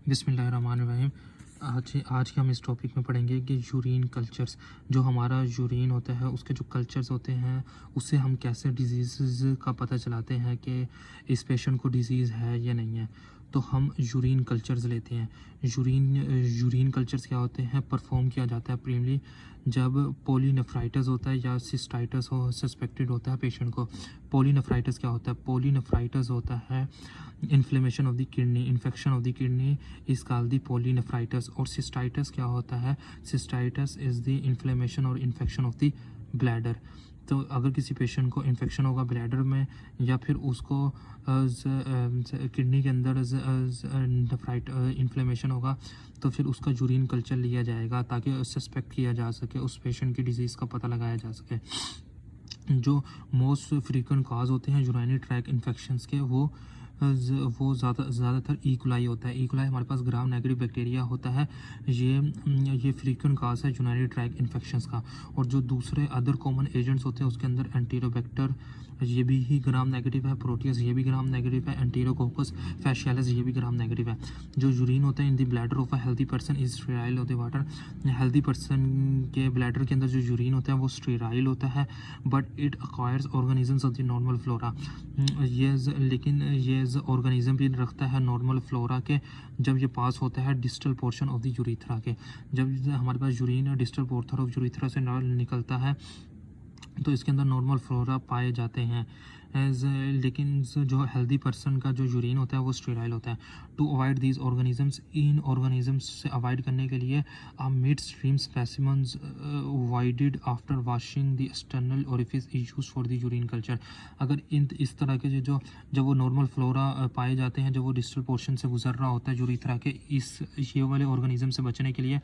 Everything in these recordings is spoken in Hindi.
बिस्मिल्लाहिर्रहमानिर्रहीम। आज के हम इस टॉपिक में पढ़ेंगे कि यूरिन कल्चर्स, जो हमारा यूरिन होता है उसके जो कल्चर्स होते हैं उससे हम कैसे डिजीज़ का पता चलाते हैं कि इस पेशेंट को डिजीज़ है या नहीं है। तो हम यूरिन कल्चर्स लेते हैं। यूरिन कल्चर्स क्या होते हैं, परफॉर्म किया जाता है प्रीमियरली जब पॉलीनेफ्राइटिस होता है या सिस्टाइटिस हो सस्पेक्टेड होता है पेशेंट को। पॉलीनेफ्राइटिस क्या होता है? पॉलीनेफ्राइटिस होता है inflammation of the kidney, infection of the kidney is called the pyelonephritis. और सिस्टाइटिस क्या होता है? सिस्टाइटिस इज़ द इन्फ्लेमेशन और इन्फेक्शन ऑफ द ब्लैडर। तो अगर किसी पेशेंट को इन्फेक्शन होगा ब्लैडर में या फिर उसको किडनी के अंदर इन्फ्लेमेशन होगा तो फिर उसका यूरिन कल्चर लिया जाएगा ताकि सस्पेक्ट किया जा सके, उस पेशेंट की डिजीज़ का पता लगाया जा सके। जो मोस्ट फ्रीक्वेंट काज होते हैं यूरिनरी ट्रैक इन्फेक्शंस के वो ज़्यादातर ईकोलाई होता है। ईकोलाई हमारे पास ग्राम नेगेटिव बैक्टीरिया होता है, ये फ्रीक्वेंट काज है यूरिनरी ट्रैक इन्फेक्शंस का। और जो दूसरे अदर कॉमन एजेंट्स होते हैं उसके अंदर एंटीरोबैक्टर ये भी ही ग्राम नेगेटिव है, प्रोटियस ये भी ग्राम नेगेटिव है, एंटीरोकोकस फैशियालिस ये भी ग्राम नेगेटिव है। जो यूरिन होता है in the bladder of a healthy person is sterile of the water. Healthy person के ब्लैडर के अंदर जो यूरिन होता है वो स्टेराइल होता है, but it acquires organisms of the normal flora. लेकिन ये ऑर्गेनिज्म भी रखता है नॉर्मल फ्लोरा के जब ये पास होता है distal portion of the urethra के। जब हमारे पास urine distal portion of urethra से निकलता है तो इसके अंदर नॉर्मल फ्लोरा पाए जाते हैं। लेकिन जो हेल्दी पर्सन का जो यूरिन होता है वो स्टेराइल होता है। टू अवॉइड दीज ऑर्गेनिजम्स, इन ऑर्गेनिजम्स से अवॉइड करने के लिए mid stream specimens voided after washing the external orifice is used for the urine culture. अगर इस तरह के जो जब वो नॉर्मल फ्लोरा पाए जाते हैं, जब वो डिस्टल पोर्शन से गुजर रहा होता है यूरिथ्रा के, ये वाले ऑर्गेनिज्म से बचने के लिए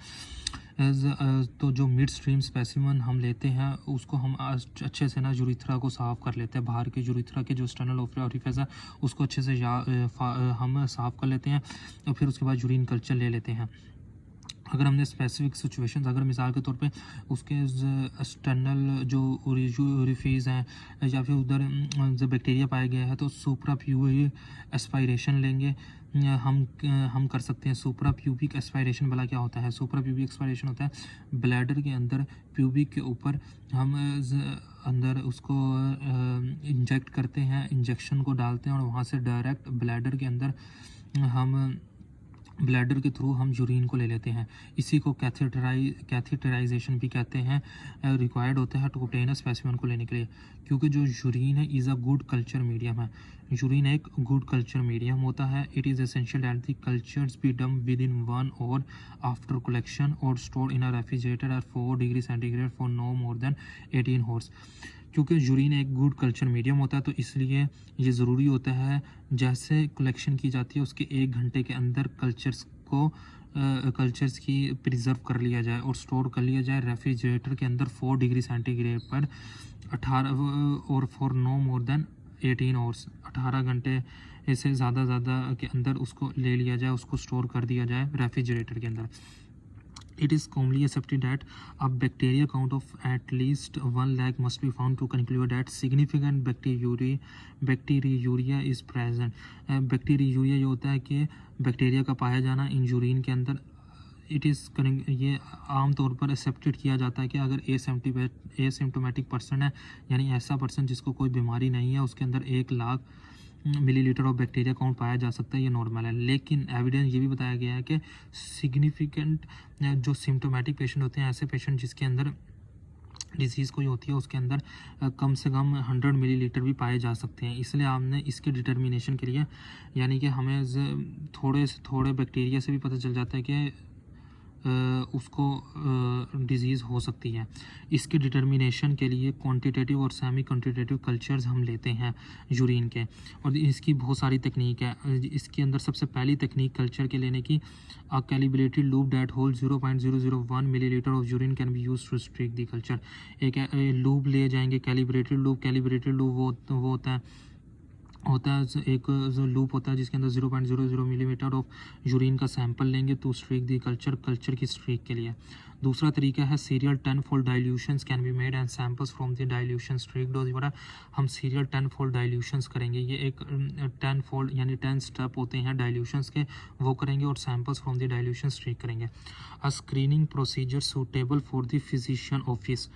तो जो मिड स्ट्रीम स्पेसिमन हम लेते हैं उसको हम अच्छे से ना यूरिथ्रा को साफ़ कर लेते हैं। बाहर के यूरिथ्रा के जो एक्सटर्नल ओरिफिस है उसको अच्छे से हम साफ़ कर लेते हैं और फिर उसके बाद यूरिन कल्चर ले लेते हैं। अगर हमने स्पेसिफिक सिचुएशंस, अगर मिसाल के तौर पे उसके एक्सटर्नल जो ओरिफिस हैं या फिर उधर जो बैक्टीरिया पाया गया है तो सुप्रा प्यूबिक एस्पायरेशन लेंगे हम कर सकते हैं। सुप्रा प्यूबिक एस्पायरेशन भला क्या होता है? सुप्रा प्यूबिक एस्पायरेशन होता है ब्लैडर के अंदर प्यूबिक के ऊपर हम अंदर उसको इंजेक्ट करते हैं, इंजेक्शन को डालते हैं और वहाँ से डायरेक्ट ब्लैडर के अंदर हम ब्लैडर के थ्रू हम यूरिन को ले लेते हैं। इसी को कैथेटराइजेशन भी कहते हैं, रिक्वायर्ड होता है टू ऑब्टेन स्पेसिमेन को लेने के लिए, क्योंकि जो यूरिन है is a good culture medium है। यूरिन एक गुड कल्चर मीडियम होता है। It is essential that the cultures be done within 1 hour after collection और store in a refrigerator at 4 degree centigrade for no more than 18 hours. क्योंकि यूरिन एक गुड कल्चर मीडियम होता है तो इसलिए ये ज़रूरी होता है जैसे कलेक्शन की जाती है उसके 1 घंटे के अंदर कल्चर्स की प्रिजर्व कर लिया जाए और स्टोर कर लिया जाए रेफ्रिजरेटर के अंदर 4 डिग्री सेंटीग्रेड पर 18 और for no more than 18 hours, 18 घंटे से ज़्यादा के अंदर उसको ले लिया जाए, उसको स्टोर कर दिया जाए रेफ्रिजरेटर के अंदर। It is commonly accepted that a bacteria count of at least 1 lakh must be found to conclude that significant bacteriuria is present. Bacteriuria ये होता है कि बैक्टीरिया का पाया जाना इन यूरिन के अंदर। ये आम तौर पर एक्सेप्टेड किया जाता है कि अगर एसिम्टोमेटिक पर्सन है, यानी ऐसा पर्सन जिसको कोई बीमारी नहीं है, उसके अंदर 1 lakh millilitre of bacteria count पाया जा सकता है, ये नॉर्मल है। लेकिन एविडेंस ये भी बताया गया है कि सिग्निफिकेंट जो सिम्टोमेटिक पेशेंट होते हैं, ऐसे पेशेंट जिसके अंदर डिजीज़ कोई होती है उसके अंदर कम से कम 100 मिलीलीटर भी पाए जा सकते हैं। इसलिए आपने इसके डिटर्मिनेशन के लिए, यानी कि हमें थोड़े से थोड़े बैक्टीरिया से भी पता चल जाता है कि उसको डिज़ीज़ हो सकती है। इसके डिटर्मिनेशन के लिए क्वांटिटेटिव और सेमी क्वांटिटेटिव कल्चर्स हम लेते हैं यूरिन के, और इसकी बहुत सारी तकनीक है। इसके अंदर सबसे पहली तकनीक कल्चर के लेने की, a calibrated loop that hold 0.001 millilitre of urine can be used to streak the culture. एक लूप ले जाएंगे, कैलिब्रेटेड लूप वो होता है होता है, एक जो लूप होता है जिसके अंदर 0.00 मिलीमीटर ऑफ यूरिन का सैंपल लेंगे टू स्ट्रीक दी कल्चर की स्ट्रीक के लिए। दूसरा तरीका है serial 10-fold dilutions can be made and samples from the dilution streak dose वाला। हम सीरियल 10-fold डाइल्यूशंस करेंगे, ये एक 10-fold यानी 10 स्टेप होते हैं डाइल्यूशंस के, वो करेंगे और samples from the dilution streak करेंगे। A screening procedure suitable for the physician office,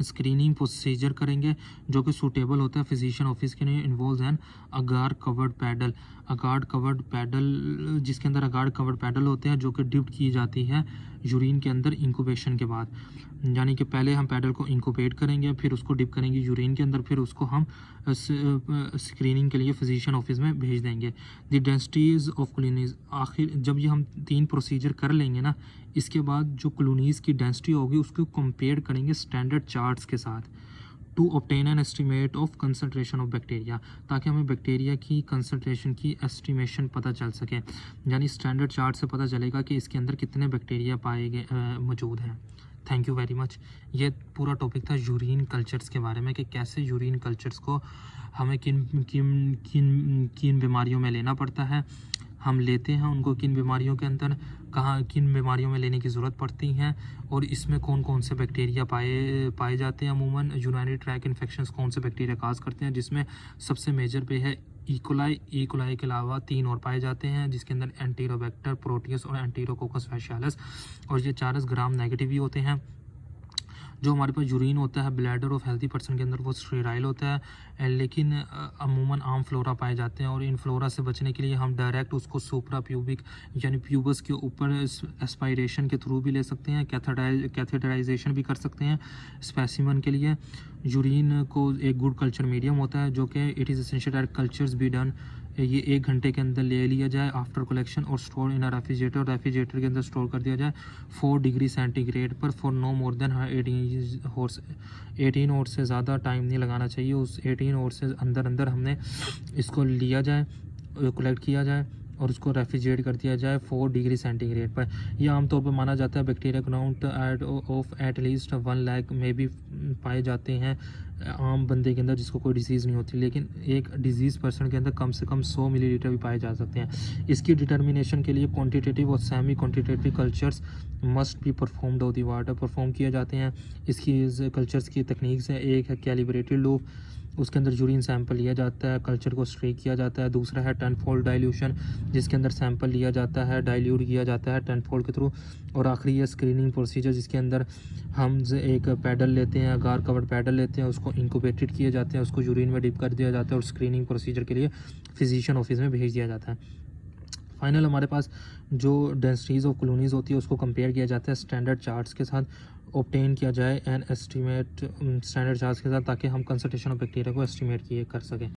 screening procedure करेंगे जो कि सूटेबल होता है फिजिशियन ऑफिस के लिए। Involve an agar covered paddle, agar covered paddle जिसके अंदर अगार्ड कवर्ड पैडल होते हैं जो कि डिप्ट की जाती है यूरिन के अंदर इंक्यूबेशन के बाद, यानी कि पहले हम पैडल को इंक्यूबेट करेंगे, फिर उसको डिप करेंगे यूरिन के अंदर, फिर उसको हम स्क्रीनिंग के लिए फिजिशियन ऑफिस में भेज देंगे। द डेंसिटीज ऑफ कॉलोनीज, आखिर जब ये हम 3 प्रोसीजर कर लेंगे ना, इसके बाद जो कॉलोनीज की डेंसिटी होगी उसको कंपेयर करेंगे स्टैंडर्ड चार्ट्स के साथ to obtain an estimate of concentration of bacteria, ताकि हमें बैक्टीरिया की कंसनट्रेशन की एस्टीमेशन पता चल सके, यानी स्टैंडर्ड चार्ट से पता चलेगा कि इसके अंदर कितने बैक्टीरिया पाए गए मौजूद हैं। Thank you very much. ये पूरा टॉपिक था यूरिन कल्चर्स के बारे में कि कैसे यूरिन कल्चर्स को हमें किन किन किन किन बीमारियों में लेना पड़ता है, हम लेते हैं उनको किन बीमारियों के अंदर, कहाँ किन बीमारियों में लेने की ज़रूरत पड़ती हैं, और इसमें कौन कौन से बैक्टीरिया पाए जाते हैं। अमूमन यूरिनरी ट्रैक इन्फेक्शंस कौन से बैक्टीरिया काज करते हैं, जिसमें सबसे मेजर पे है इकोलाई के अलावा 3 और पाए जाते हैं जिसके अंदर एंटीरोबैक्टर, प्रोटियस और एंटीरोकोकस फैशियालिस, और ये 4 ग्राम नेगेटिव ही होते हैं। जो हमारे पास यूरिन होता है ब्लैडर ऑफ हेल्थी पर्सन के अंदर वो स्टेराइल होता है, लेकिन अमूमन आम फ्लोरा पाए जाते हैं, और इन फ्लोरा से बचने के लिए हम डायरेक्ट उसको सुप्रा प्यूबिक यानी प्यूबस के ऊपर एस्पायरेशन के थ्रू भी ले सकते हैं, कैथेटराइजेशन भी कर सकते हैं स्पेसिमन के लिए। यूरिन को एक गुड कल्चर मीडियम होता है जो कि it is essential that cultures be done, ये 1 घंटे के अंदर ले लिया जाए आफ्टर कलेक्शन और स्टोर इन अ रेफ्रिजरेटर के अंदर स्टोर कर दिया जाए 4 डिग्री सेंटीग्रेड पर for no more than 18 hours से ज़्यादा टाइम नहीं लगाना चाहिए। उस 18 आवर्स से अंदर हमने इसको लिया जाए, कलेक्ट किया जाए और उसको रेफ्रिजरेट कर दिया जाए 4 डिग्री सेंटीग्रेड पर। यह आमतौर पर माना जाता है bacteria count of at least 1 lakh में भी पाए जाते हैं आम बंदे के अंदर जिसको कोई डिजीज़ नहीं होती, लेकिन एक डिजीज़ पर्सन के अंदर कम से कम 100 मिलीलीटर भी पाए जा सकते हैं। इसकी डिटर्मिनेशन के लिए क्वांटिटेटिव और semi quantitative cultures must be performed of the water perform किए जाते हैं। इसकी कल्चर्स की तकनीक्स हैं, एक है कैलिब्रेटेड लूप, उसके अंदर यूरिन सैंपल लिया जाता है, कल्चर को स्ट्रेक किया जाता है। दूसरा है 10-fold डाइल्यूशन जिसके अंदर सैंपल लिया जाता है, डाइल्यूट किया जाता है 10-fold के थ्रू। और आखिरी है स्क्रीनिंग प्रोसीजर जिसके अंदर हम एक पैडल लेते हैं, अगार कवर्ड पैडल लेते हैं, उसको इंक्यूबेटेड किए जाते हैं, उसको यूरिन में डिप कर दिया जाता है और स्क्रीनिंग प्रोसीजर के लिए फिजिशियन ऑफिस में भेज दिया जाता है। फाइनल हमारे पास जो डेंसिटीज़ ऑफ कॉलोनीज़ होती है उसको कंपेयर किया जाता है स्टैंडर्ड चार्ट्स के साथ, ऑब्टेन किया जाए एन एस्टीमेट स्टैंडर्ड चार्ट्स के साथ, ताकि हम कंसंट्रेशन ऑफ बैक्टीरिया को एस्टीमेट कर सकें।